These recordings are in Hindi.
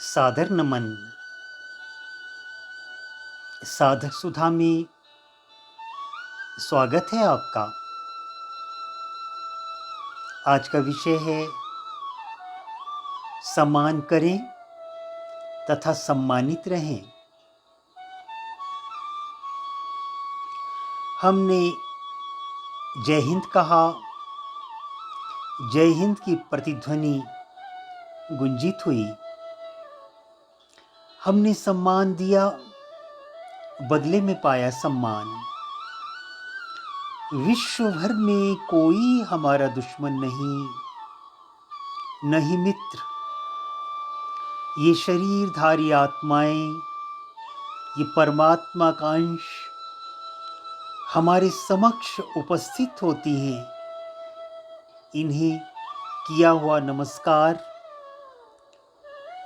सादर नमन। साधक सुधा में स्वागत है आपका। आज का विषय है सम्मान करें तथा सम्मानित रहें। हमने जय हिंद कहा, जय हिंद की प्रतिध्वनि गुंजित हुई। हमने सम्मान दिया, बदले में पाया सम्मान। विश्व भर में कोई हमारा दुश्मन नहीं, न ही मित्र। ये शरीरधारी आत्माएं, ये परमात्मा का अंश हमारे समक्ष उपस्थित होती हैं। इन्हें किया हुआ नमस्कार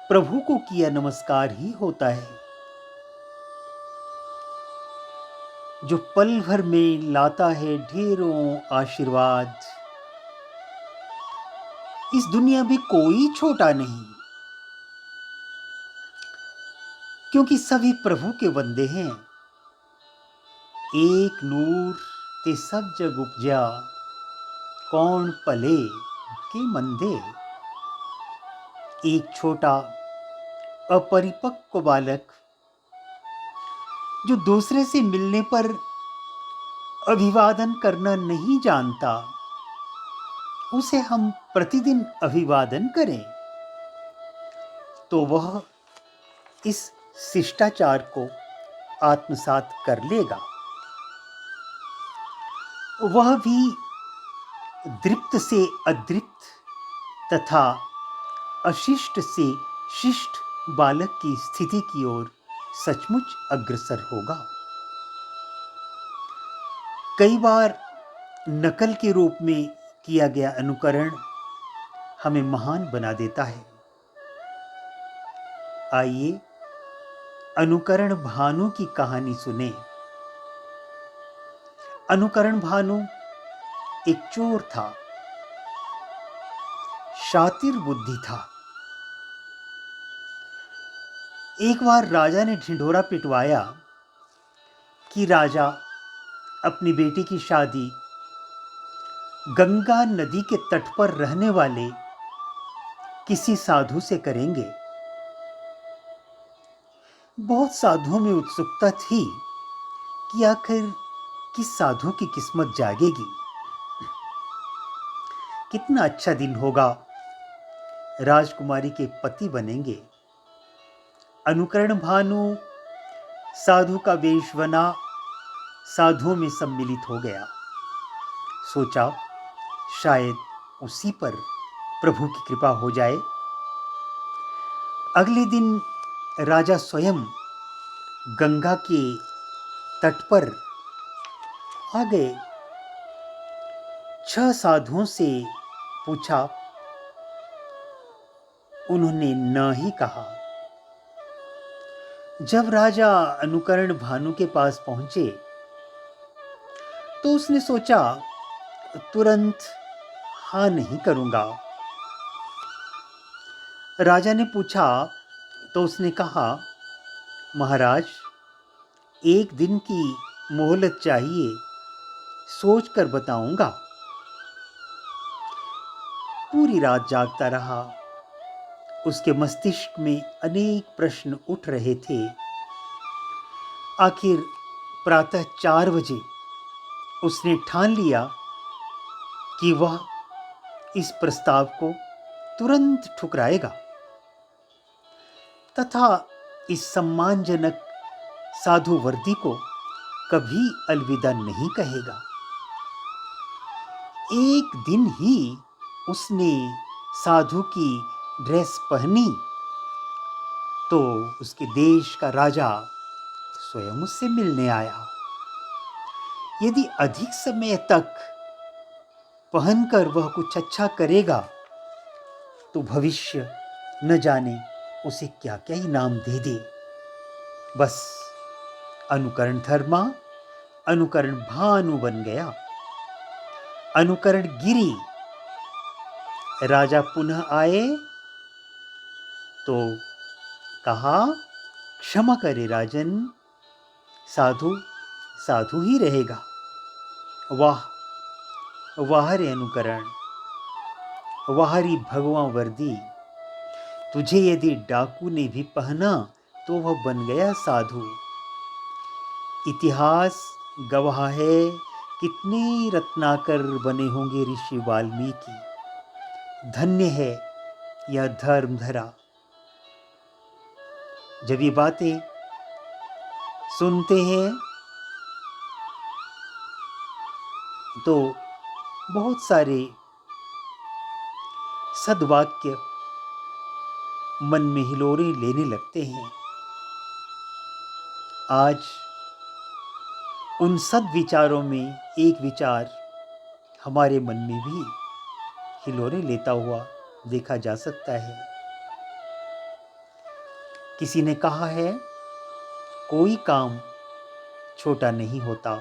प्रभु को किया नमस्कार ही होता है, जो पल भर में लाता है ढेरों आशीर्वाद। इस दुनिया में कोई छोटा नहीं, क्योंकि सभी प्रभु के बंदे हैं। एक नूर ते सब जग उपजा, कौन पले के मंदे। एक छोटा अपरिपक्व बालक जो दूसरे से मिलने पर अभिवादन करना नहीं जानता, उसे हम प्रतिदिन अभिवादन करें तो वह इस शिष्टाचार को आत्मसात कर लेगा। वह भी दृप्त से अदृप्त तथा अशिष्ट से शिष्ट बालक की स्थिति की ओर सचमुच अग्रसर होगा। कई बार नकल के रूप में किया गया अनुकरण हमें महान बना देता है। आइए अनुकरण भानु की कहानी सुने। अनुकरण भानु एक चोर था, शातिर बुद्धि था। एक बार राजा ने ढिंढोरा पिटवाया कि राजा अपनी बेटी की शादी गंगा नदी के तट पर रहने वाले किसी साधु से करेंगे। बहुत साधुओं में उत्सुकता थी कि आखिर किस साधु की किस्मत जागेगी, कितना अच्छा दिन होगा, राजकुमारी के पति बनेंगे। अनुकरण भानु साधु का वेश बना, साधुओं में सम्मिलित हो गया। सोचा शायद उसी पर प्रभु की कृपा हो जाए। अगले दिन राजा स्वयं गंगा के तट पर आ गए। 6 साधुओं से पूछा, उन्होंने न ही कहा। जब राजा अनुकरण भानु के पास पहुंचे तो उसने सोचा तुरंत हाँ नहीं करूंगा। राजा ने पूछा तो उसने कहा, महाराज, एक दिन की मोहलत चाहिए, सोच कर बताऊंगा। पूरी रात जागता रहा। उसके मस्तिष्क में अनेक प्रश्न उठ रहे थे। आखिर प्रातः 4 बजे उसने ठान लिया कि वह इस प्रस्ताव को तुरंत ठुकराएगा तथा इस सम्मानजनक साधु वर्दी को कभी अलविदा नहीं कहेगा। एक दिन ही उसने साधु की ड्रेस पहनी तो उसके देश का राजा स्वयं उससे मिलने आया। यदि अधिक समय तक पहनकर वह कुछ अच्छा करेगा तो भविष्य न जाने उसे क्या क्या इनाम दे दे। बस अनुकरण धर्मा अनुकरण भानु बन गया। अनुकरण गिरी। राजा पुनः आए तो कहा, क्षमा करे राजन, साधु साधु ही रहेगा। वाह वाह रे अनुकरण, वाह री भगवा वर्दी, तुझे यदि डाकू ने भी पहना तो वह बन गया साधु। इतिहास गवाह है, कितने रत्नाकर बने होंगे ऋषि वाल्मीकि। धन्य है यह धर्मधरा। जब ये बातें सुनते हैं तो बहुत सारे सद्वाक्य मन में हिलोरे लेने लगते हैं। आज उन सद्विचारों में एक विचार हमारे मन में भी हिलोरे लेता हुआ देखा जा सकता है। किसी ने कहा है, कोई काम छोटा नहीं होता,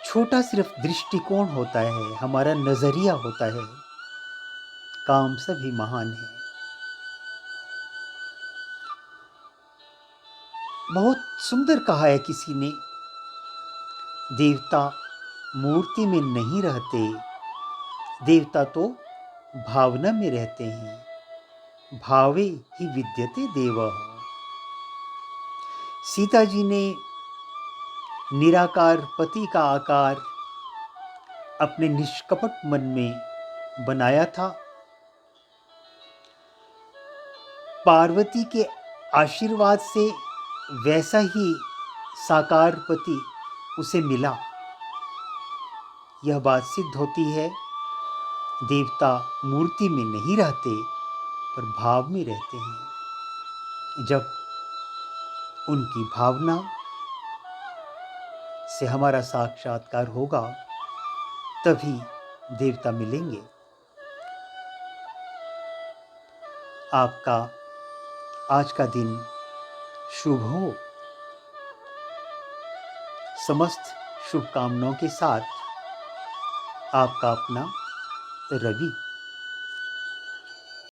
छोटा सिर्फ दृष्टिकोण होता है, हमारा नजरिया होता है। काम सभी महान है। बहुत सुंदर कहा है किसी ने, देवता मूर्ति में नहीं रहते, देवता तो भावना में रहते हैं। भावे ही विद्यते देवः। सीता जी ने निराकार पति का आकार अपने निष्कपट मन में बनाया था। पार्वती के आशीर्वाद से वैसा ही साकार पति उसे मिला। यह बात सिद्ध होती है, देवता मूर्ति में नहीं रहते पर भाव में रहते हैं। जब उनकी भावना से हमारा साक्षात्कार होगा तभी देवता मिलेंगे। आपका आज का दिन शुभ हो। समस्त शुभकामनाओं के साथ आपका अपना रवि।